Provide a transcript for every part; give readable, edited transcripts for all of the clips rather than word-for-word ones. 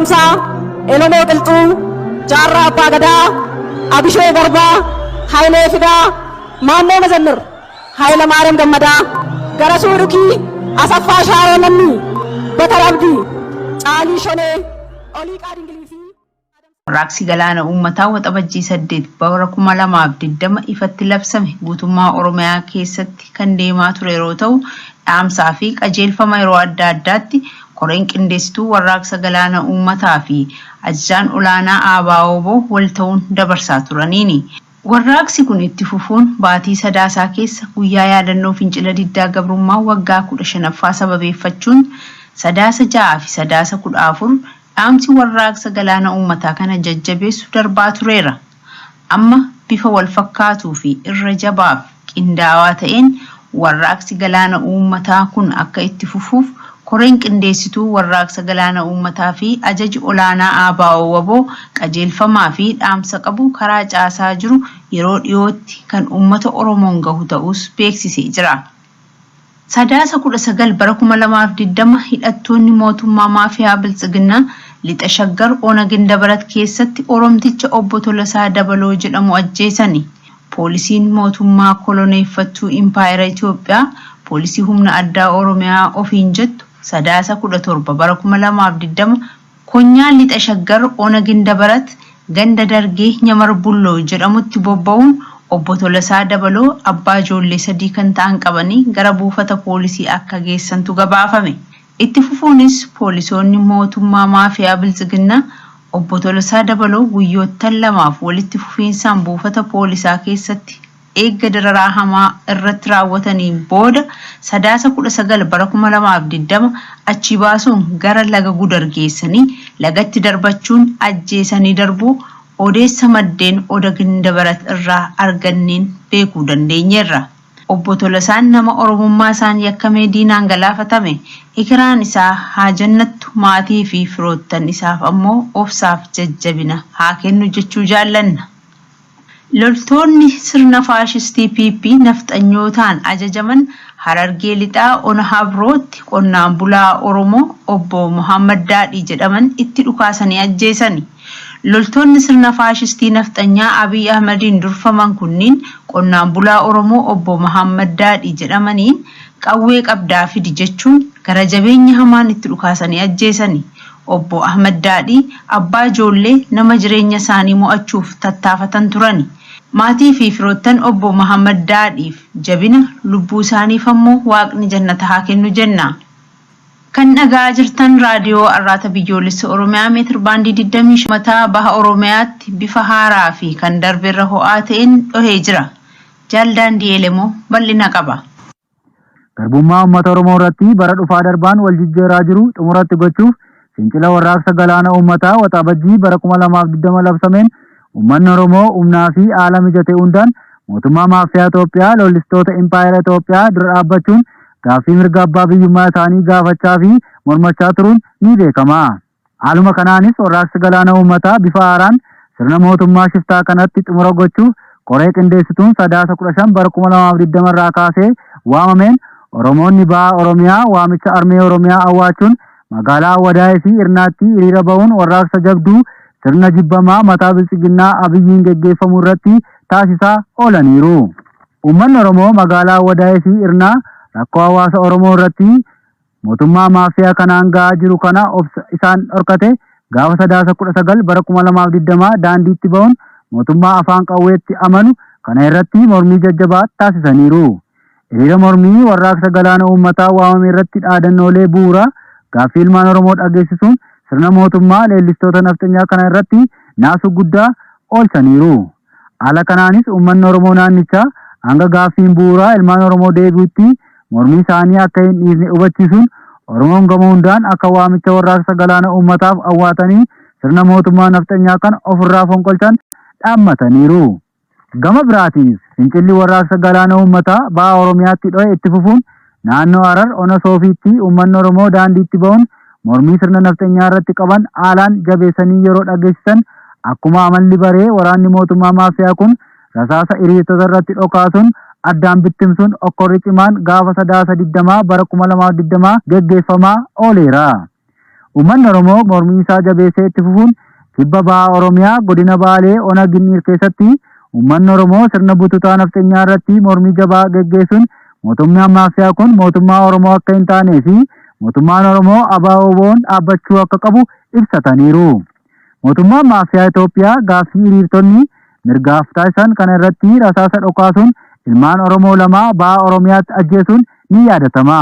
Gamsa, Elomo Qilxuu, Jaarraa Abbaa Gadaa, Abishee Garbaa, Hayilee Fidaa, Maammoo Mazannir, Hayila Maariyaam Gammadaa, Garasuu Dhukii, Asaffaa Shaaroo Lammii, Bakar Abdii, Caalii Shonee, Olii Qaadingilii fi Warraaqsi galaana uummataa waxabajjii 8 bara 2020 ifatti labsame guutummaa Oromiyaa keessatti kan deemaa ture yeroo ta'u, dhaamsaa fi qajeelfama yeroo adda addaatti koreen qindeessituu warraaqsa galaana uummataa fi ajajaan olaanaa ABO wal ta'uun dabarsaa turaniini. Warraaqsi kun itti fufuun baatii sadaasaa keessa guyyaa yaadannoo fincila diddaa gabrummaa waggaa 15ffaa sababeeffachuun sadaasa 6 fi sadaasa 14 dhaamsi warraaqsa galaana uummataa kana jajjabeessu darbaa tureera. Amma bifa wal fakkaatuu fi irra jabaaf qindaawaa ta'een warraaqsi galaana uummataa kun akka itti fufuuf koreen qindeessituu warraaqsa galaana uummataa fi ajaji olaanaa ABO qajeelfamaa fi dhaamsa qabu karaa caasaa jiru yeroo dhiyootti kan uummata Oromoon gahu ta'us beeksisee jira. Sadaasa 19 bara 2020 hidhattoonni mootummaa maafiyaa Biltsiginnaa lixa Shaggar Ona Gindabarat keessatti Oromticha obbo Tolasaa Dabaloo jedhamu ajjeesani. Poolisiin mootummaa koloneeffattuu Impaayera Itoophiyaa poolisii humna addaa Oromiyaa ofiin jettu sadaasa 17 bara 2020 konyaa lixa Shaggar Ona Gindabarat ganda dargee Nyamar Bulloo jedhamutti bobba'uun obbo Tolasaa Dabaloo abbaa ijoollee 3 kan ta'an qabanii gara buufata poolisii akka geessantu gabaafame. Itti fufuunis poolisoonni mootummaa maafiyaa Biltsiginnaa obbo Tolasaa Dabaloo guyyoottan 2 walitti fufiinsaan buufata poolisaa keessatti eegga dararaa hamaa irratti raawwataniin booda sadaasa 19 bara 2020 achi baasuun gara laga Gudar geessanii lagatti darbachuun ajjeesanii darbuu odeessa maddeen Ona Gindabarat irraa arganneen beekuu dandeenyeerra. Obbo Tolasaan nama Oromummaa isaan yakkamee diinaan galaafatame ikiraan isaa haa jannattu maatii fi firoottan isaaf ammoo obsaaf jajjabina haa kennu jechuu jaallanna. Loltoonni sirna faashistii PP nafxanyootaan ajajaman Harargee lixaa Ona Habrootti qonnaan bulaa Oromoo obbo Muhammad Daadhii jedhaman itti dhukaasanii ajjeesani. Loltoonni sirna faashistii nafxanyaa Abiy Ahmediin durfaman kunniin qonnaan bulaa Oromoo obbo Muhammad Daadhii jedhamaniin qawwee qabdaa fidi jechuun gara jabeenya hamaan itti dhukaasanii ajjeesani. Obbo Ahmad Daadhii abbaa ijoollee nama jireenya isaanii mo'achuuf tattaafatan turani. Maatii fi firoottan obbo Muhammad Daadhiif jabina lubbuu isaaniif ammoo Waaqni jannata haa kennu jenna. Kan dhagaa jirtan raadiyoo Arraata Biyyoolessa Oromiyaa meetir baandii 25 mataa baha Oromiyaatti bifa haaraa fi kan darbeerra ho'aa ta'een dhohee jira. Jaaldaan Diyeelemoo bal'ina qaba. Garbummaa uummata Oromoo irratti bara dhufaa darbaan wal jijjiiraa jiru xumuratti gochuuf fincila warraaqsa galaana uummataa waxabajjii bara 2020 labsameen uummanni Oromoo humnaa fi haala mijatee hundaan mootummaa maafiyaa Itoophiyaa lollistoota Impaayera Itoophiyaa dura dhaabbachuun gaaffii mirga abbaa biyyummaa isaanii gaafachaa fi mormachaa turuun ni beekama. Haaluma kanaanis warraaqsi galaana uummataa bifa haaraan sirna mootummaa shiftaa kanatti xumura gochuuf koree qindeessituun sadaasa 15 bara 2020 irraa kaasee waamameen Oromoonni baha Oromiyaa waamicha armee Oromiyaa awwaachuun magaalaa Wadaayee fi Irnaatti hiriira ba'uun warraaqsa jabduu sirna jibbamaa mataa Biltsiginnaa Abiyyiin geggeeffamu irratti taasisaa oolaniiru. Uummanni Oromoo magaalaa Wadaayee fi Irnaa rakkoo hawaasa Oromoo irratti mootummaa maafiyaa kanaan gahaa jiru kana obsa isaan dhorkate gaafa sadaasa 19 bara 2020 daandiitti ba'uun mootummaa afaan qawweetti amanu kana irratti mormii jajjabaa taasisaniiru. Hiriira mormii warraaqsa galaana uummataa waamame irratti dhaadannoolee bu'uuraa gaaffii ilmaan Oromoo dhageessisuun sirna mootummaa leellistoota nafxanyaa kana irratti naasuu guddaa oolchaniiru. Haala kanaanis uummanni Oromoo naannichaa hanga gaaffiin bu'uuraa ilmaan Oromoo deebi'utti mormii isaanii akka hin dhiifne hubachiisuun Oromoon gama hundaan akka waamicha warraaqsa galaana uummataaf awwaatanii sirna mootummaa nafxanyaa kana ofirraa fonqolchan dhaammataniiru. Gama biraatiinis fincilli warraaqsa galaana uummataa baha Oromiyaatti dhohe itti fufuun naannoo Harar Ona Soofiitti uummanni Oromoo daandiitti ba'uun mormii sirna nafxanyaa irratti qaban haalaan jabeessanii yeroo dhageessisan akkuma amalli baree waraanni mootummaa maafiyaa kun rasaasa hiriirtota irratti dhokaasuun addaan bittimsuun okkorri cimaan gaafa sadaasa 20 bara 2020 geggeeffamaa ooleera. Uummanni Oromoo mormii isaa jabeessee itti fufuun kibba bahaa Oromiyaa godina Baalee Ona Ginniir keessatti uummanni Oromoo sirna bututaa nafxanyaa irratti mormii jabaa geggeessuun mootummaan maafiyaa kun mootummaa Oromoo akka hin taanee fi mootummaan Oromoo ABO'n dhaabbachuu akka qabu ibsataniiru. Mootummaan maafiyaa Itoophiyaa gaaffii hiriirtonni mirgaaf taasisan kana irratti rasaasa dhokaasuun ilmaan Oromoo lama bahaa Oromiyaatti ajjeesuun ni yaadatama.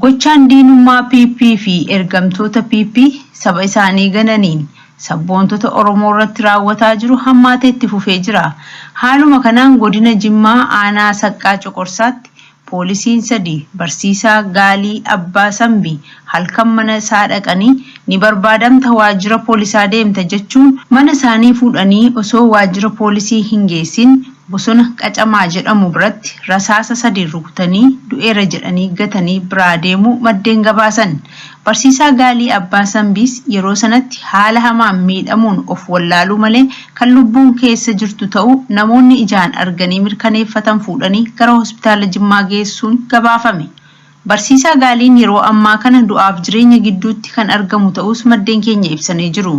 Gochaan diinummaa PP fi ergamtoota PP saba isaanii gananiin sabboontota Oromoo irratti raawwataa jiru hammaatee itti fufee jira. Haaluma kanaan godina Jimmaa aanaa Saqqaa Coqorsaatti poolisiin 3 barsiisaa Gaalii Abbaa Sambii halkan mana isaa dhaqanii ni barbaadamta waajjira poolisaa deemta jechuun mana isaanii fuudhanii osoo waajjira poolisii hin geessin bosona Qacamaa jedhamu biratti rasaasa 3 rukutanii du'eera jedhanii gatanii biraa deemuu maddeen gabaasan. Barsiisaa Gaalii Abbaa Sambiis yeroo sanatti haala hamaan miidhamuun of wallaaluu malee kan lubbuun keessa jirtu ta'uu namoonni ijaan arganii mirkaneeffatan fuudhanii gara hospitaala Jimmaa geessuun gabaafame. Barsiisaa Gaaliin yeroo ammaa kana du'aaf jireenya gidduutti kan argamu ta'us maddeen keenya ibsanii jiru.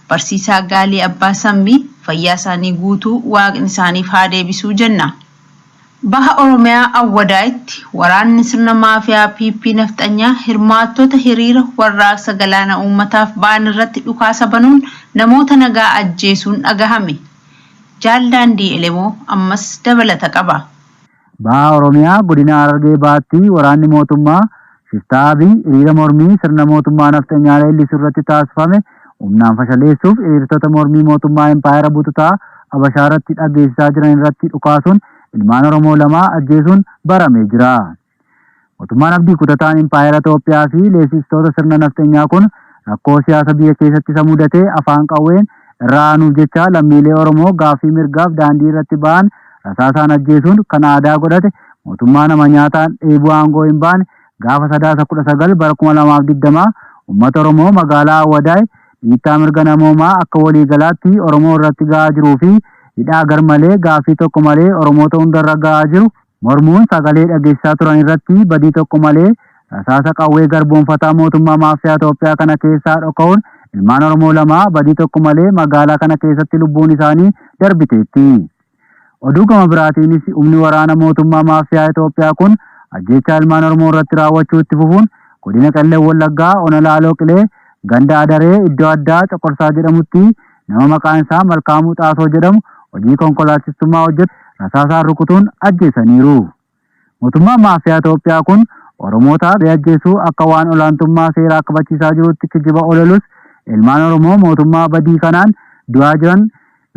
Barsiisaa Gaalii Abbaa Sambii fayyaa isaanii guutuu waaqni isaaniif haa deebisuu jenna. Baha Oromiyaa Awwadaa'itti waraanni sirna maafiyaa PP nafxanyaa hirmaattota hiriira warraaqsa galaana uummataaf ba'an irratti dhukaasa banuun namoota nagaa ajjeesuun dhagahame. Jaaldaandii Elemoo ammas dabalata qaba. Baha Oromiyaa godina Harargee Bahaatti waraanni mootummaa Shiftaa Abiy hiriira mormii sirna mootummaa nafxanyaa leellisuu irratti taasifame humnaan fashaleessuuf hiriirtota mormii mootummaa Impaayera Bututaa Habashaa irratti dhageessisaa jiran irratti dhukaasuun ilmaan Oromoo lama ajjeesuun baramee jira. Mootummaan abdii kutataan Impaayera Itoophiyaa fi leellistoota sirna nafxanyaa kun rakkoo siyaasa biyya keessatti isa mudatee afaan qawween irraa aanuuf jecha lammiilee Oromoo gaaffii mirgaaf daandii irratti ba'an rasaasaan ajjeesuun kan aadaa godhate mootummaa nama nyaataan dheebuu aangoo hin baane gaafa 19 bara 2020 uummata Oromoo magaalaa Awwadaay dhiittaa mirga namoomaa akka waliigalaatti Oromoo irratti gahaa jiruu fi hidhaa garmalee gaaffii tokko malee Oromoota hundarra gahaa jiru mormuun sagalee dhageessisaa turan irratti badii tokko malee rasaasa qawwee garboonfataa mootummaa maafiyaa Itoophiyaa kana keessaa dhoka'uun ilmaan Oromoo lama badii tokko malee magaalaa kana keessatti lubbuun isaanii darbiteetti. Oduu gama biraatiinis humni waraana mootummaa maafiyaa Itoophiyaa kun ajjeechaa ilmaan Oromoo irratti raawwachuu itti fufuun godina Qellem Wallaggaa Ona Laaloo Qilee ganda Adaree iddoo addaa Coqorsaa jedhamutti nama maqaan isaa Malkaamuu Xaasoo jedhamu hojii konkolaachistummaa hojjetu rasaasaan rukutuun ajjeesaniiru. Mootummaan maafiyaa Itoophiyaa kun Oromoota ajjeesuu akka waan olaantummaa seeraa kabachiisaa jirutti kijiba ololus ilmaan Oromoo mootummaa badii kanaan du'aa jiran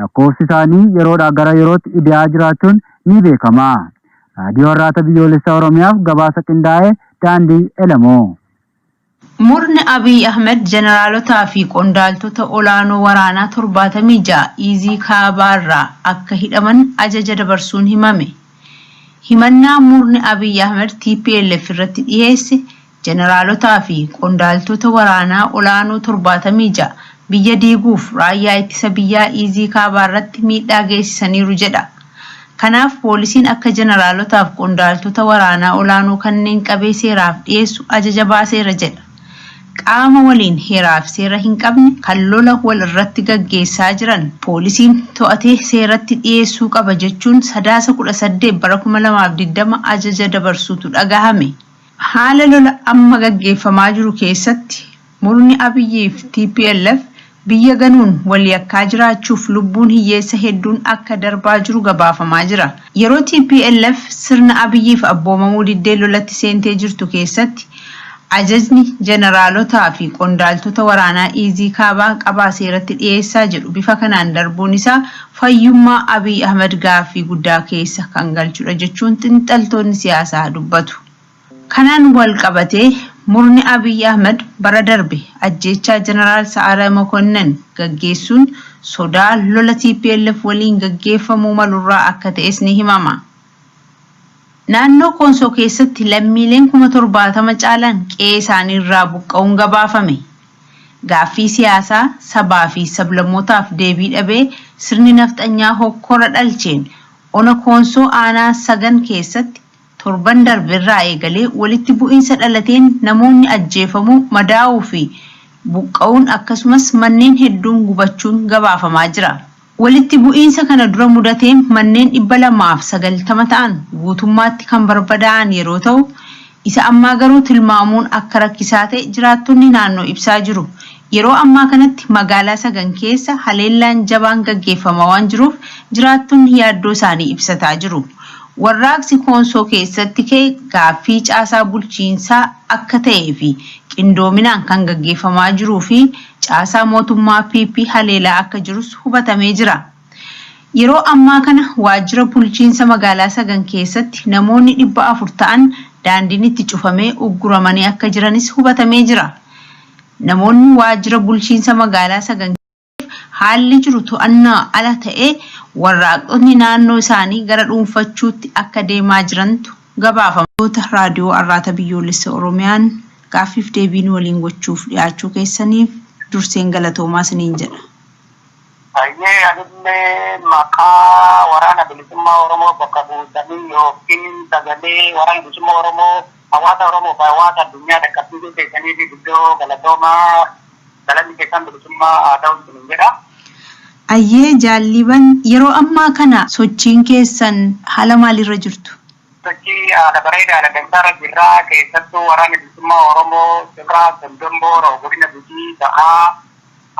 lakkoofsi isaanii yeroodhaa gara yerootti dhiyaa jiraachuun ni beekama. Raadiyoo Har'aata Biyyoolessaa Oromiyaaf gabaasa qindaa'ee Daandii Elemoo. Murni Abiy Ahmed jeneraalotaa fi qondaaltota olaanoo waraanaa 76 Izii Kaabaarraa akka hidhaman ajaja dabarsuun himame. Himannaa murni Abiy Ahmed TPLF irratti dhiyeesse jeneraalotaa fi qondaaltota waraanaa olaanoo 76 biyya diiguuf raayyaa ittisa biyyaa Izii Kaabaarratti miidhaa geessisaniiru jedha. Kanaaf poolisiin akka jeneraalotaaf qondaaltota waraanaa olaanoo kanneen qabee seeraaf dhiyeessu ajaja baaseera jedha. Qaama waliin heeraaf seera hin qabne kan lola wal irratti gaggeessaa jiran poolisiin to'atee seeratti dhiyeessuu qaba jechuun 18 bara 2020 ajaja dabarsuutu dhagahame. Haala lola amma gaggeeffamaa jiru keessatti murni Abiyyiif TPLF biyya ganuun wal yakkaa jiraachuuf lubbuun hiyyeessa hedduun akka darbaa jiru gabaafamaa jira. Yeroo TPLF sirna Abiyyiif abboomamuu diddee lolatti seentee jirtu keessatti ajajni jeneraalotaa fi qondaaltota waraanaa Izii Kaabaa qabaa seeratti dhiyeessaa jedhu bifa kanaan darbuun isaa fayyummaa Abiy Ahmed gaaffii guddaa keessa kan galchudha jechuun xiinxaltoonni siyaasaa dubbatu. Kanaan wal qabatee murni Abiy Ahmed bara darbe ajjeechaa jeneraal Sa'aaraa Mokonnon gaggeessuun sodaa lola TPLF waliin gaggeeffamuu malurraa akka ta'es ni himama. Naannoo Konsoo keessatti lammiileen 70,000 caalan qe'ee isaanii irraa buqqa'uun gabaafame. Gaaffii siyaasaa sabaa fi sablammootaaf deebii dhabee sirni nafxanyaa hokkora dhalcheen ona Konsoo aanaa 9 keessatti torban darbirraa eegalee walitti bu'iinsa dhalateen namoonni ajjeefamuu, madaa'uu fi buqqa'uun akkasumas manneen hedduun gubachuun gabaafamaa jira. Walitti bu'iinsa kana dura mudateen manneen 290 ta'an guutummaatti kan barbadaa'an yeroo ta'u, isa ammaa garuu tilmaamuun akka rakkisaa ta'e jiraattonni naannoo ibsaa jiru. Yeroo ammaa kanatti magaalaa Sagan keessa haleellaan jabaan gaggeeffamaa waan jiruuf jiraattonni yaaddoo isaanii ibsataa jiru. Warraaqsi Koonsoo keessatti ka'e gaaffii caasaa bulchiinsaa akka ta'ee fi qindoominaan kan gaggeeffamaa jiruu fi caasaa mootummaa PP haleelaa akka jirus hubatamee jira. Yeroo ammaa kana waajjira bulchiinsa magaalaa Sagan keessatti namoonni 400 ta'an daandiin itti cufamee ugguramanii akka jiranis hubatamee jira. Namoonni waajjira bulchiinsa magaalaa Sagan haalli jiru to'annaa ala ta'ee warraaqonni naannoo isaanii gara dhuunfachuutti akka deemaa jirantu gabaafama. Raadiyoo Arraata Biyyoolessa Oromiyaan gaaffiif deebii waliin gochuuf dhiyaachuu keessaniif durseen galatoomaa isiniin jedha. Ayyee anillee maqaa waraana bilisummaa Oromoo bakka buutanii yookiin sagalee waraana bilisummaa Oromoo hawaasa Oromoo fi hawaasa addunyaa dhaqqabsiisuu keessanii fi guddoo galatoomaa galanni keessan bilisummaa haa ta'u isiniin jedha. Ayyee jaalliban yeroo ammaa kana sochiin keessan haala maalirra jirtu? Sochii haala bareedaa haala dansaarra jirraa keessattuu waraana bilisummaa Oromoo Sirraa Sondomboo godina Gujii ta'aa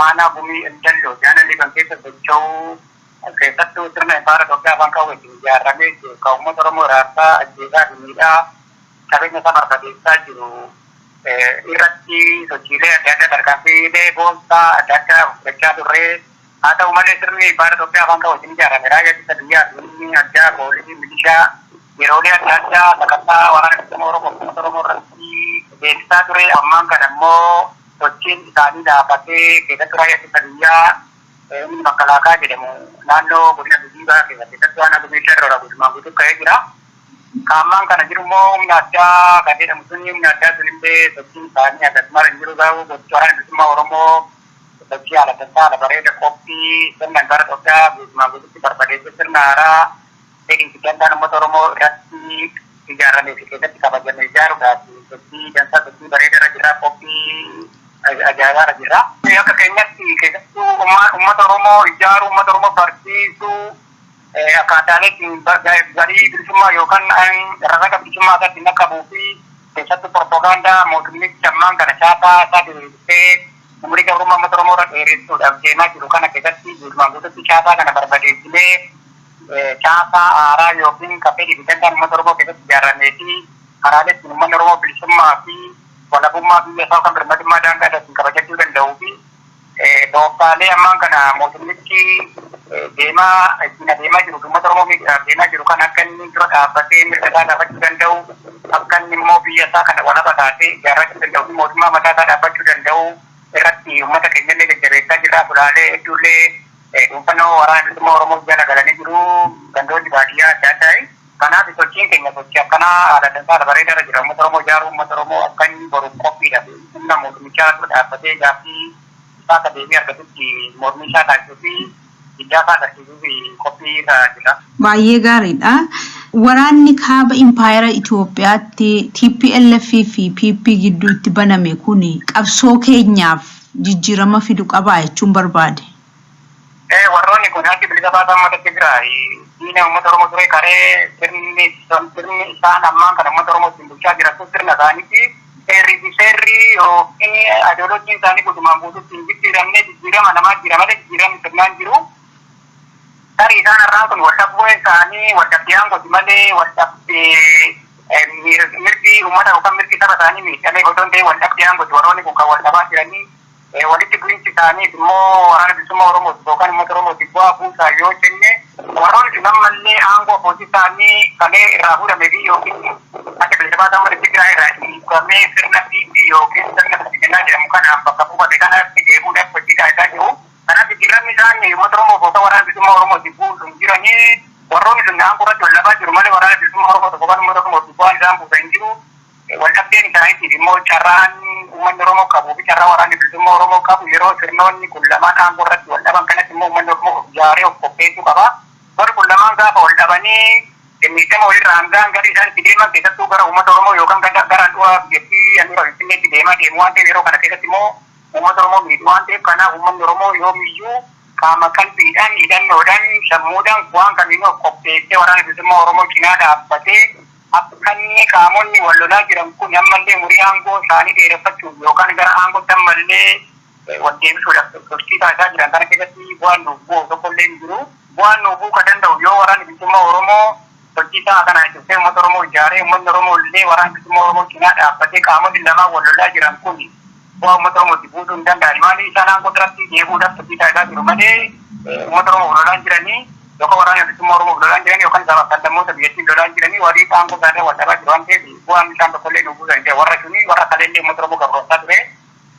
Aanaa Gumii Indalloo jaanalii kan keessa socho'uu keessattuu sirna Ifaara Itoophiyaa afaan qawweetiin ijaaramee jiru kan uummata Oromoo raarsaa ajjeesaa fi miidhaa qabeenya isaa barbadeessaa jiru irratti sochiilee adda addaa tarkaanfiilee boonsaa adda addaa fudhachaa turree. Haa ta'u malee sirni Ifaara Itoophiyaa afaan qawweetiin ijaarame raayyaa ittisa biyyaa fi addaa poolisii milishaa yeroolee adda addaa sagantaa waraana bilisummaa Oromoo uummata Oromoo irratti beeksisaa ture. Ammaan kana immoo sochiin isaanii dhaabatee keessattuu raayyaa ittisa biyyaa inni Makalaakaa jedhamu naannoo godina Gujii keessatti keessattuu aanaa Gumii irra guutumaan guutuu ka'ee jira. Ammaan kana jiru immoo humna addaa kan jedhamu sun humna addaa sunillee sochiin isaanii akkasumas hin jiru garuu gocha waraana bilisummaa Oromoo sochii haala dansaa haala bareeda qophii sirna Ifaara Itoophiyaa guutumaan guutuutti barbadeessee sirna haaraa beekumsi danda'an uummata Oromoo irratti ijaaramee fi keessatti kabajamee ijaaruudhaaf sochii dansaa sochii bareedaa jira qophii ajaa'ibaa jira. Akka keenyatti keessattuu uummata Oromoo ijaaruu uummata Oromoo barsiisuu akkaataaleen garii bilisummaa yookaan rarraga bilisummaa isaatti naqabuu fi keessattuu propagaandaa mootummichi ammaan kana caasaa isaa diriirsee umurii gabrummaa uummata Oromoo irra dheeressuudhaaf deemaa jiru kana keessatti guutumaan guutuutti caasaa kana barbadeessinee caasaa haaraa yookiin kaffee dibidantaan uummata Oromoo keessatti ijaaramee fi karaalee ittiin uummanni Oromoo bilisummaa fi walabummaa biyya isaa kan birmadummaa daangaa ittiin kabajachuu danda'uu fi tooftaalee ammaan kana mootummichi ittiin adeemaa jiru uummata Oromoo miidhaaf deemaa jiru kan akka inni dura dhaabbatee mirga isaa dhaabachuu danda'u akka inni immoo biyya isaa kana walaba taatee ijaarrachuu danda'u fi mootummaa mataa isaa dhaabbachuu danda'u irratti uummata keenyallee jajjabeessaa jira. Sulaalee hedduullee dhuunfannoo waraana bilisummaa Oromoo jala galanii jiru gandoonni baadiyyaa adda addaa. Kanaaf sochiin keenya sochii akkanaa haala dansaa haala bareedaa irra jira. Uummata Oromoo ijaaruu uummata Oromoo akka inni boruuf qophiidha. Humna mootummichaa dura dhaabbatee gaaffii isaa akka deebii argatutti mormii isaa taasisuu fi iddaa isaa agarsiisuu fi qophii irra jira. Baay'ee gaariidha. Waraanni kaaba Impaayera Itoophiyaatti TPLF fi PP gidduutti baname kun qabsoo keenyaaf jijjiirama fidu qabaa jechuun barbaade. Warroonni kun haalli bilisa baasaa uummata Tigraay diina uummata Oromoo ture karee sirni isaan ammaan kana uummata Oromoo ittiin bulchaa jiran sirna isaaniiti. Seerri yookiin ideoloojiin isaanii guutumaan guutuutti hin jijjiirama namaa jira malee jijjiiramni sirnaan jiru. Tarii isaan irraa kun waldhabdee isaanii waldhabdeen gooti malee mirgi uummata yookaan mirgi saba isaanii miidhamee otoo hin ta'in waldhabdeen gooti warroonni kun kan waldhabaa jiranii walitti bu'iinsi isaanii immoo waraana bilisummaa Oromoo yookaan uummata Oromootiif bu'aa buusaa yoo jenne warroonni sun ammallee aangoo abbootii isaanii kalee irraa fuudhamee fi yookiin akka bilisa baasaa uummata Tigraay irraa hiikamee sirna PP yookiin sirna Bilisiginaa jedhamu kanaan bakka buufame kanatti deebi'uudhaaf hojii taasisaa jiru. Kanaaf jijjiiramni isaanii uummata Oromoo yookaan waraana bilisummaa Oromootiif buusuun jiranii warroonni sun aangoo irratti wallabaa jiru malee waraana bilisummaa Oromoo yookaan uummata Oromootiif bu'aan isaan buusaa hin jiru. Waldhabdeen isaaniitiif immoo carraan uummanni Oromoo qabu fi carraa waraanni bilisummaa Oromoo qabu yeroo sirnoonni kun lamaan aangoo irratti wal dhaban kanatti immoo uummanni Oromoo ijaaree of qopheessuu qaba. Warri kun lamaan gaafa wal dhabanii miidhama walirraa hangaan gara isaan itti deeman keessattuu gara uummata Oromoo yookaan gara du'a biyyattii handhuura Finfinnee itti deemaa deemu waan ta'eef yeroo kana keessatti immoo uummata Oromoo miidhu waan ta'eef kanaaf uummanni Oromoo yoomiyyuu qaama qalbiidhaan hidhannoodhaan sammuudhaan waan kamiinuu qopheessee waraana bilisummaa Oromoo cinaa dhaabbatee akka inni qaamonni wal lolaa jiran kun ammallee umurii aangoo isaanii dheereffachuuf yookaan gara aangootti ammallee wal deebisuudhaaf sochii taasisaa jiran kana keessatti bu'aan nuuf bu'u tokkollee hin jiru. Bu'aan nuuf bu'uu kan danda'u yoo waraanni bilisummaa Oromoo sochii isaa kana itti uummata Oromoo ijaaree uummanni Oromoo illee waraana bilisummaa Oromoo cinaa dhaabbatee qaamonni lamaan wal lolaa jiran kun bu'aa uummata Oromootti buusuu hin danda'an. Maali isaan aangoo irratti deebi'uudhaaf sochii taasisaa jiru malee uummata Oromoo wal lolaan jiranii yookaan waraana bilisummaa Oromoo wal lolaan jiranii yookaan sababa sablammoota biyyattii lolaan jiranii warri aangoo isaanii wal dhabaa jiru waan ta'eef bu'aan isaan tokkollee nuuf buusan jira. Warra suni warra kaleellee uummata Oromoo gabroomsaa ture.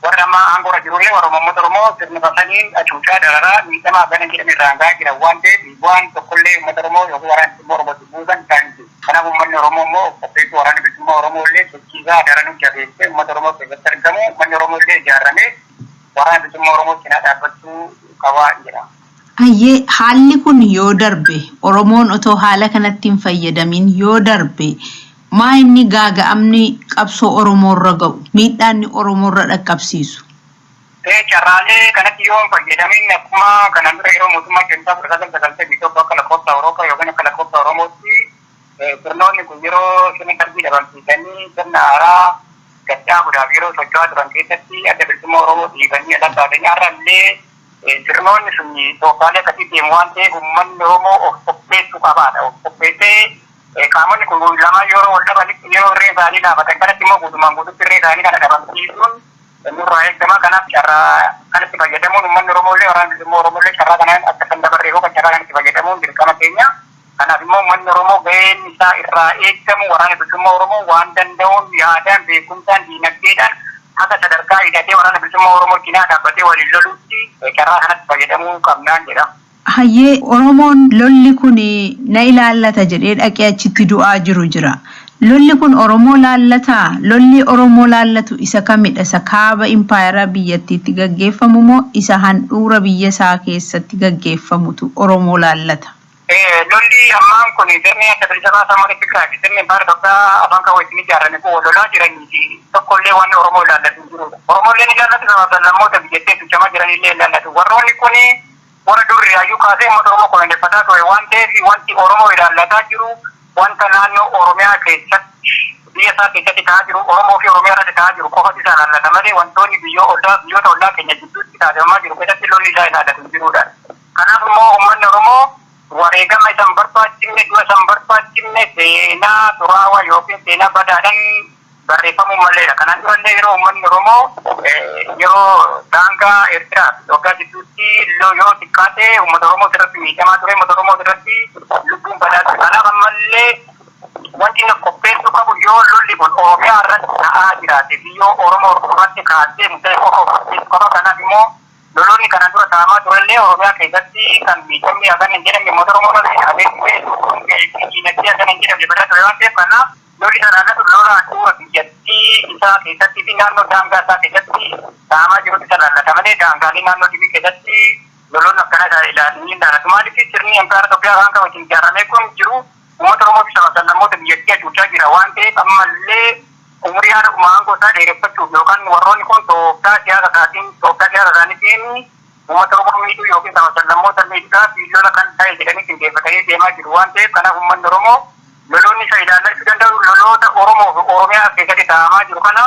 Warra amma aangoo jirullee warra uummata Oromoo sirna basaniin acuucaa dararaa miidhamaa akkana jedhame irraa hangaa jiran waan ta'eef bu'aan tokkollee uummata Oromoo yookaan waraana bilisummaa Oromootti buusan isaan jiru. Kanaaf uummanni Oromoo immoo qopheessuu waraana bilisummaa Oromoo illee sochiisaa daranuu jabeessee uummata Oromoo keessatti argamu uummanni Oromoo illee ijaaramee waraana bilisummaa Oromoo cinaa dhaabbachuu qabaa jira. Hayyee haalli kun yoo darbe Oromoon otoo haala kanatti hin fayyadamin yoo darbe maa inni gaaga'amni qabsoo Oromoorra ga'u miidhaan Oromoorra dhaqqabsiisu. Carraalee kanatti yoo hin fayyadamin akkuma kanaan dura yeroo mootummaa Itoophiyaa fudhatan sagaltee Itoophiyaa akka lakkoofsa Awurooppaa yookaan akka lakkoofsa Oromootti sirnoonni kun yeroo sirni qalbii dhabamsiisanii sirna haaraa gadhaabuudhaaf yeroo socho'aa turan keessatti adda bilisummaa Oromoo dhiibanii ala taatanii har'allee sirnoonni sun Itoophiyaalee akkasii deemu waan ta'eef uummanni Oromoo of qopheessuu qabaadha. Of qopheessee qaamonni kun lamaan yeroo wal dhabanitti yeroo irree isaanii dhaabatan kanatti immoo guutumaan guututti irree isaanii kana dhabamsiisuun nurraa eegama. Kanaaf carraa kanatti fayyadamuun uummanni Oromoo illee waraana bilisummaa Oromoo illee carraa kanaan akka kan dabarree yookaan carraa kanatti fayyadamuun dirqama keenya. Kanaaf immoo uummanni Oromoo gaheen isaa irraa eegamu waraana bilisummaa Oromoo waan danda'uun yaadaan beekumsaan diinagdeedhaan akka sadarkaa hidhatee waraana bilisummaa Oromoo cinaa dhaabbatee waliin lolutti carraa kanatti fayyadamuu qabnaan jedha. Hayyee Oromoon lolli kun na ilaallata jedhee dhaqee achitti du'aa jiru jira. Lolli kun Oromoo laallataa? Lolli Oromoo laallatu isa kamidha? Isa kaaba impaayeraa biyyattiitti gaggeeffamu moo isa handhuura biyya isaa keessatti gaggeeffamutu Oromoo laallata? Lolli ammaan kun sirni adda bilisa baasaa mootummaa Tigraay sirni bara Itoophiyaa afaan kaawwatiin ijaarame kun lolaa jiranii fi tokkollee waan Oromoo ilaallatu hin jirudha. Oromooleen ilaallatu sababa lammoota biyyattii tuchamaa jiranillee ilaallatu. Warroonni kun warra durri hayyuu kaasee uummata Oromoo kolonneeffataa ture waan ta'eef wanti Oromoo ilaallataa jiru wanta naannoo Oromiyaa keessatti biyya isaa keessatti ta'aa jiru Oromoo fi Oromiyaa irratti ta'aa jiru qofatti isaa ilaallata malee wantoonni biyyoota ollaa keenya gidduutti taasifamaa jiru keessatti lolli isaa ilaallatu hin jirudha. Kanaaf immoo uummanni Oromoo wareegama isan barbaachifne du'a isan barbaachifne seenaa xuraawaa yookiin seenaa badaadhaan barreeffamuu malleedha. Kanaan durallee yeroo uummanni Oromoo yeroo daangaa Eertiraa Itoophiyaa gidduutti yoo xiqqaate uummata Oromoo irratti miidhamaa ture uummata Oromoo irratti lubbuun badaa ture. Kanaaf ammallee wanti inni qopheessuu qabu yoo lolli kun Oromiyaa irratti ta'aa jiraate biyyoo Oromoo irratti kaasee murtee qofa kanaaf immoo lolonni kanaan dura ta'amaa turellee Oromiyaa keessatti kan miidhamni hagan hin jedhamne uummata Oromoo irratti adeemsifee diinagdee hagan hin jedhamne badaa ture waan ta'eef kanaaf lolli sanaan lola handhuura biyyattii isaa keessatti fi naannoo daangaa isaa keessatti ta'amaa jirutti ilaallata malee daangaalee naannoo dhibii keessatti lolonni akkana ilaalanii hin ilaallatu. Maaliif sirni impaayeraa Itoophiyaa afaan kaawwatiin ijaaramee kun jiru uummata Oromoo fi sababa lammoota biyyattii hacuucaa jira waan ta'eef ammallee umurii haadha aangoo isaa dheereffachuuf yookaan warroonni kun tooftaa siyaasa isaaniitiin uummata Oromoo miidhuu yookiin sababa lammoota miidhuudhaaf lola kan ta'e jedhanii qindeeffatanii deemaa jiru waan ta'eef kanaaf uummanni Oromoo loloonni isa ilaallachuu danda'u loloota Oromoo fi Oromiyaa keessatti ta'amaa jiru kana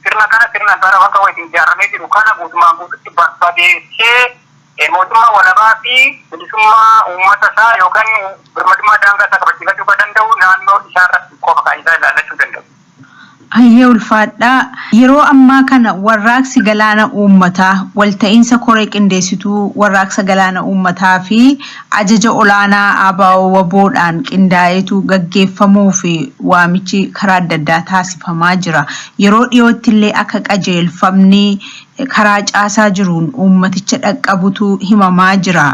sirna impaayeraa afaan kaawwatiin ijaaramee jiru kana guutumaan guututti barbadeessee mootummaa walabaa fi bilisummaa uummata isaa yookaan birmadummaa daangaa isaa kabachiifachuu kan danda'u naannoo isaa irratti qofa kan isaa ilaallachuu danda'u. Hayyee ulfaadhaa yeroo ammaa kana warraaqsi galaana uummataa walta'iinsa koree qindeessituu warraaqsa galaana uummataa fi ajaja olaanaa ABO waboodhaan qindaa'eetu gaggeeffamuu fi waamichi karaa adda addaa taasifamaa jira. Yeroo dhiyootti illee akka qajeelfamni karaa caasaa jiruun uummaticha dhaqqabutu himamaa jira.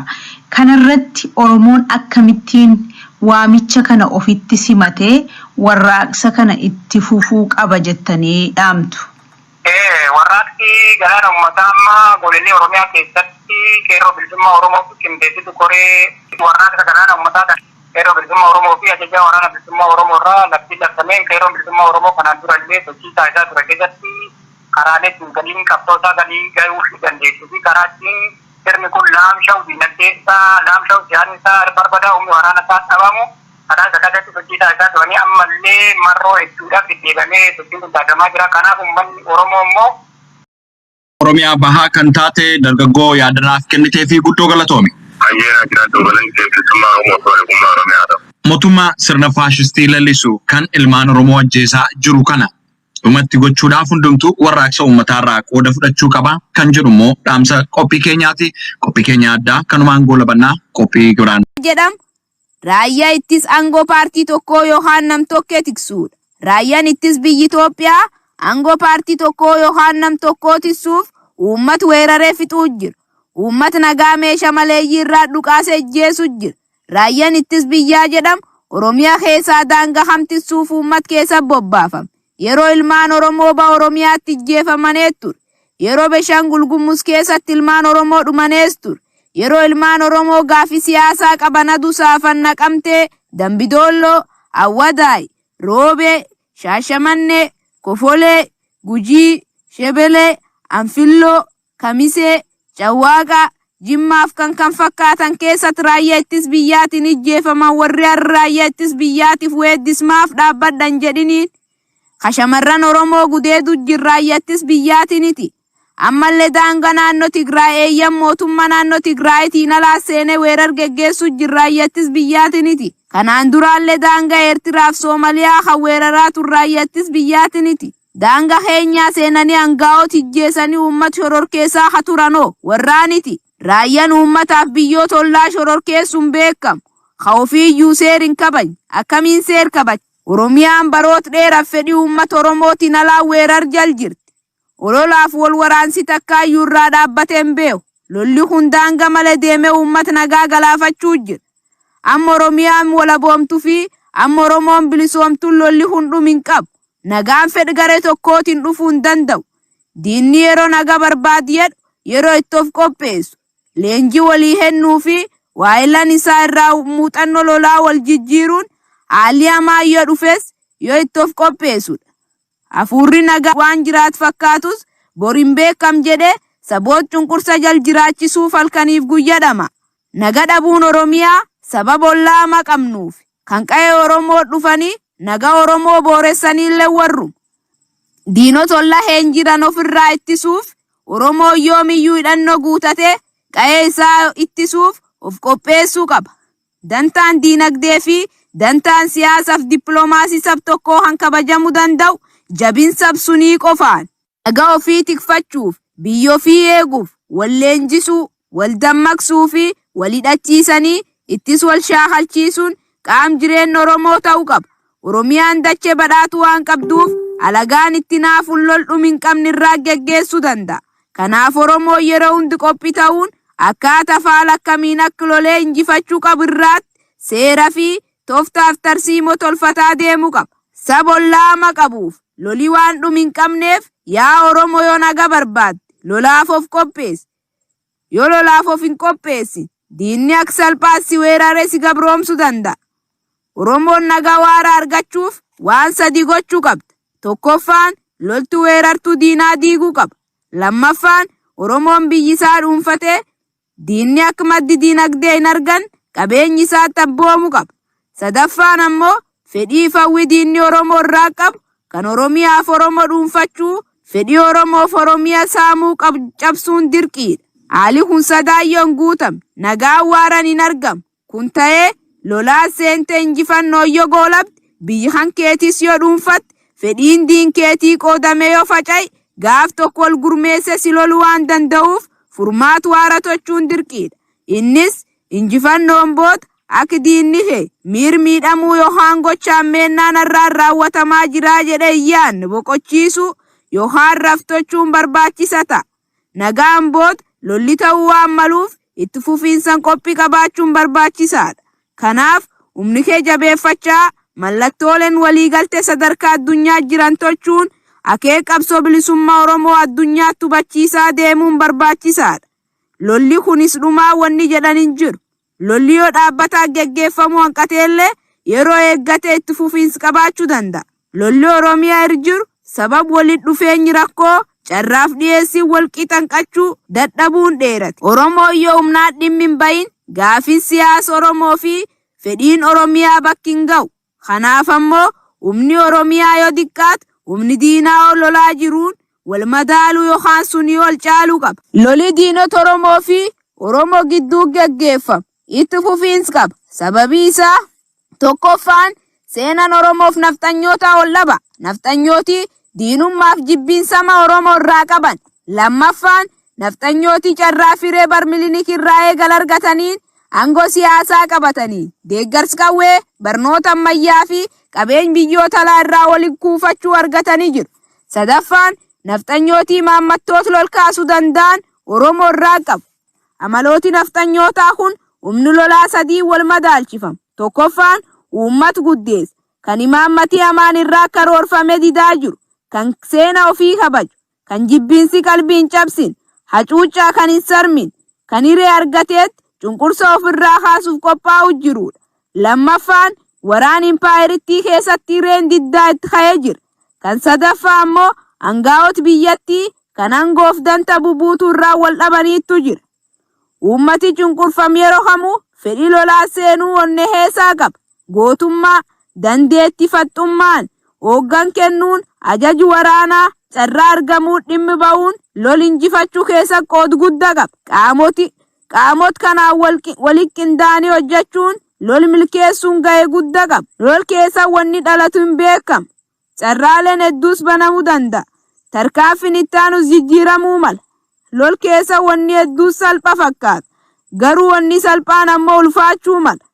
Kanarratti Oromoon akkamittiin waamicha kana ofitti simatee warraaqsa kana itti fufuu qaba jettanii dhaamtu? Warraaqsi galaana uummataa amma godinaalee Oromiyaa keessatti qeerroo bilisummaa Oromoo qindeessitu koree warraaqsa galaana uummataa qeerroo bilisummaa Oromoo fi ajajaa waraana bilisummaa Oromoo irraa labsii labsameen qeerroon bilisummaa Oromoo kanaan dura illee sochii taasisaa ture keessatti karaalee ittiin galiin qabsootaa galii gahuu dandeessuu fi karaa ittiin sirni kun laamsha'u dinagdeessaa laamsha'u siyaasnisaa barbadaa humni waraana isaa dhabamu karaa sakatatti sochii taasisaa turanii ammallee marroo hedduudhaaf deddeebamee sochiin kun taasifamaa jira. Kanaaf uummanni Oromoo immoo Oromiyaa bahaa kan taate dargaggoo yaadanaaf kennitee fi guddoo galatoomi. Ayyaana jiraatu galanti bilisummaa Oromoo fi walabummaa Oromiyaadha. Mootummaa sirna faashistii lallisu kan ilmaan Oromoo ajjeesaa jiru kana dhumatti gochuudhaaf hundumtuu warraaqsa uummataarraa qooda fudhachuu qaba kan jedhu immoo dhaamsa qophii keenyaati. Qophii keenya addaa kanumaan goolabannaa qophii biraan jedham raayyaa ittis aangoo paartii tokkoo yookaan nam-tokkee tiksuudha. Raayyaan ittis biyyi Itoophiyaa aangoo paartii tokkoo yookaan nam-tokkoo tiksuuf uummata weeraree fixuu jira. Uummata nagaa meeshaa maleeyyii irraa dhukaasee ajjeesuu jira. Raayyaan ittis biyyaa jedhamu Oromiyaa keessaa daangaa hamtisuuf uummata keessa bobbaafama. Yeroo ilmaan Oromoo ba Oromiyaatti ajjeefamanii ture. Yeroo Beenishaangul Gumuz keessatti ilmaan Oromoo dhumanees ture. Yeroo ilmaan Oromoo gaafii siyaasaa qaban aduu saafan Naqamtee, Dambidolloo, Awwadaay, Roobee, Shaashamannee, Kofolee, Gujii, Shebelee, Anfilloo, Kamisee, Cawwaaqaa, Jimmaaf kan fakkaatan keessatti raayyaa ittis biyyaatiin ajjeefaman warri raayyaa ittis biyyaatiif weeddismaaf dhaabbadhan jedhiniin. Kashamarran Oromoo gudeedu raayyaa ittis biyyaatiiniti. Ammallee daangaa naannoo Tigraay eeyyam mootummaa naannoo Tigraayitiin alaa seenee weerar geggeessuu raayyaa ittis biyyaatiiniti. Kanaan duraallee daangaa Eertiraaf Soomaliyaa kan weeraraa raayyaa ittis biyyaatiiniti. Daangaa keenyaa seenanii aangaa'ota ajjeesanii uummata shororkeessaa haturanoo warraaniti. Raayyaan uummataaf biyyoota ollaa shororkeessuun beekamu. Ofiiyyuu seerin kabaj akkamiin seer kabaj. Oromiyaan baroota dheeraaf fedhii uummata Oromootiin alaa weerar jal jirti. Ololaaf wal waraansi takkaayyuu irraa dhaabbateen beeku. Lolli kun daangaa malee deemee uummata nagaa galaafachuu jira. Amma Oromiyaan walaboomtuu fi amma Oromoon bilisoomtuun lolli hundum hin qabu. Nagaan fedh garee tokkootiin dhufuu hin danda'u. Diinni yeroo nagaa barbaadu jedhu yeroo itti of qopheessu. Leenjii walii hennuu fi waayilaan isaa irraa muuxannoo lolaa wal jijjiiruun haalli hamaa yoo dhufes yoo itti of qopheessudha. Hafuurri nagaa waan jiraatu fakkaatus boriin beekam jedhee saboota cunqursa jal jiraachisuuf halkaniif guyyaadhama. Nagaa dhabuun Oromiyaa sababa ollaa qabnuuf kan qa'ee Oromoo dhufanii nagaa Oromoo booressanii illee warru. Diinota ollaa hin jiran ofirraa ittisuuf Oromoo yoomiyyuu hidhannoo guutatee qa'ee isaa ittisuuf of qopheessuu qaba. Dantaan diinagdee fi dantaan siyaasaaf dippiloomaasii sab tokkoo han kabajamuu danda'u jabin sab sunii qofaan. Nagaa ofii tikfachuuf biyya ofii eeguuf wal leenjisuu, wal dammaqsuu fi wal hidhachiisanii ittis wal shaakalchiisuun qaam jireenya Oromoo ta'uu qaba. Oromiyaan dachee badhaatu waan qabduuf alagaan itti naafuun lol dhumin qabni irraa geggeessuu danda'a. Kanaaf Oromoo yeroo hundi qophii ta'uun akkaataa faala akkamiin akka lolee injifachuu qabu irraatti seera fi tooftaaf tarsiimoo tolfataa deemuu qaba. Saba ollaa qabuuf lolii waan dhumin qabneef yaa Oromoo yoo nagaa barbaadde lolaaf of qopheessi. Yoo lolaaf of hin qopheessin diinni akka salphaatti weeraree si gabroomsuu danda'a. Oromoon nagaa waara argachuuf waan sadii gochuu qabda. Tokkoffaan loltuu weerartuu diinaa diiguu qaba. Lammaffaan Oromoon biyyi isaa dhuunfatee diinni akka maddi diinagdee hin argan qabeenyi isaa tabboomuu qaba. Sadaffaan ammoo fedhii fawwii diinni Oromoo irraa qabu kan Oromiyaaf Oromoo dhuunfachuu fedhii Oromoof Oromiyaa saamuu qabu cabsuun dirqiidha. Haalli kun sadaayyoon guutame nagaan waaran hin argamu. Kun ta'ee lolaa seentee injifannoo yoo goolabde biyyi hankeetis yoo dhuunfatte fedhiin diin keetii qoodamee yoo faca'e gaaf tokko wal gurmeesse si loluu waan danda'uuf furmaatu waara tochuun dirqiidha. Innis injifannoon booda akka diinni hee miidhamuu yookaan gochaan meennaan irraan raawwatamaa jiraa jedhee yaanne boqochiisuu yookaan raftochuun barbaachisa ta'a. Nagaan booda lolli ta'uu waan maluuf itti fufiinsan qophii qabaachuun barbaachisaadha. Kanaaf humni kee jabeeffachaa mallattooleen waliigaltee sadarkaa addunyaa jiran tolchuun akeeka qabsoo bilisummaa Oromoo addunyaatti hubachiisaa deemuun barbaachisaadha. Lolli kunis dhumaa wanni jedhan hin jiru. lolli yoo dhaabbataa geggeeffamu hanqateellee yeroo eeggate itti fufiinsa qabaachuu danda'a. Lolli Oromiyaa irra jiru sabab walitti dhufeenyi rakkoo carraaf dhiyeessii wal qixanqachuu dadhabuun dheerate. Oromoo yoo humnaan dhimmi hin bahin gaaffiin siyaasa Oromoo fi fedhiin Oromiyaa bakki hin ga'u. Kanaaf ammoo humni Oromiyaa yoo xiqqaate humni diinaa ol lolaa jiruun wal madaaluu yookaan sunii ol caaluu qaba. Lolli diinota Oromoo fi Oromoo gidduu geggeeffamu itti fufiinsa qaba. Sababii isaa tokkoffaan seenaan Oromoof nafxanyoota ol dhaba. Nafxanyooti diinummaaf jibbiinsama Oromoo irraa qaban. Lammaffaan nafxanyooti carraa firee Barmilinik irraa eegal argataniin aangoo siyaasaa qabatanii deeggarsa qawwee barnoota ammayyaa fi qabeenya biyyoota alaa irraa waliin kuufachuu argatanii jiru. Sadaffaan nafxanyooti maammattoota lol kaasuu danda'an Oromoo irraa qabu. Amalooti nafxanyootaa kun humni lolaa sadii wal madaalchifamu. Tokkoffaan uummata guddeessa kan imaammatii hamaan irraa karoorfame didaa jiru, kan seena ofii kabaju, kan jibbiinsi qalbiin cabsin, hacuuccaa kan hin sarmin, kan hiree argateetti cunqursa ofirraa kaasuuf qophaa'u jirudha. Lammaffaan waraan impaayiritti keessatti hireen diddaa itti ka'ee jira. Kan sadaffaa ammoo aangaa'ota biyyattii kan aangoof danta bubuutuu irraa wal dhabaniitu jira. Uummati cunqurfame yeroo kamuu fedhii lolaa seenuu onnee heesaa qaba. Gootummaa, dandeettii faxxummaan, hooggan kennuun, ajaju waraanaa, carraa argamuu dhimmi ba'uun lol injifachuu keessa qooda guddaa qaba. Qaamota kanaan walitti qindaa'anii hojjechuun lol milkeessuun gahee guddaa qaba. Lol keessa wanni dhalatu hin beekamu. Carraaleen hedduus banamuu danda'a. Tarkaanfiin itti aanus jijjiiramuu mala. Lol keessa wanni hedduus salpha fakkaata. Garuu wanni salphaan ammoo ulfaachuu mala.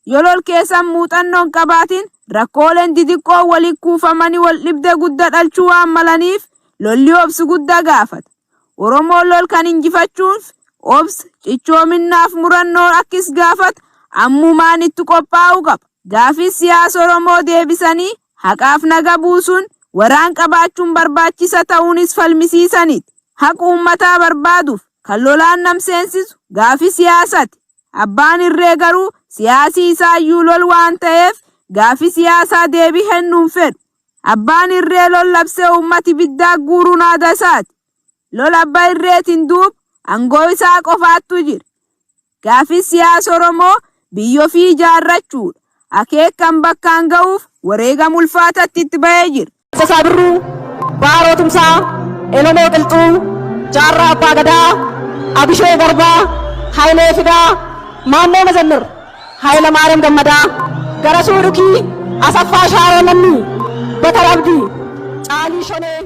Yoo lol keessa muuxannoon qabaatiin rakkooleen xixiqqoo walitti kuufamanii wal dhibdee guddaa dhalchuu waan malaniif lolli obsi guddaa gaafata. Oromoon lol kan injifachuuf obsi, cichoominnaaf murannoo akkis gaafata ammumaan itti qophaa'uu qaba. Gaaffii siyaasa Oromoo deebisanii haqaaf naga buusuun waraan qabaachuun barbaachisa ta'uunis falmisiisaniiti. Haqa uummataa barbaaduuf kan lolaan nam seensisu gaaffii siyaasaati. Abbaan irree garuu siyaasii isaa iyyuu lol waan ta'eef gaaffii siyaasaa deebii kennuun fedhu. Abbaan irree lol labsee uummati biddaa guuruun aadaa isaati. Lol abbaa irreetiin duub aangoo isaa qofaattu jira. Gaaffii siyaasa Oromoo biyya ofii ijaarrachuudha. Akeekan bakkaan ga'uuf wareegama ulfaataatti itti ba'ee jira. Sasaa Birruu, Baaroo Tumsaa, Elomee Qilxuu, Jaarraa Abbaa Gadaa, Abishee Garbaa, Hayilee Fidaa, Maammoo Mazannir, Hayila Maariyaam Gammadaa, Garasuu Dhukii, Asaffaa Shaaroo Lammii, Batar Abdii, Caalii Shonee.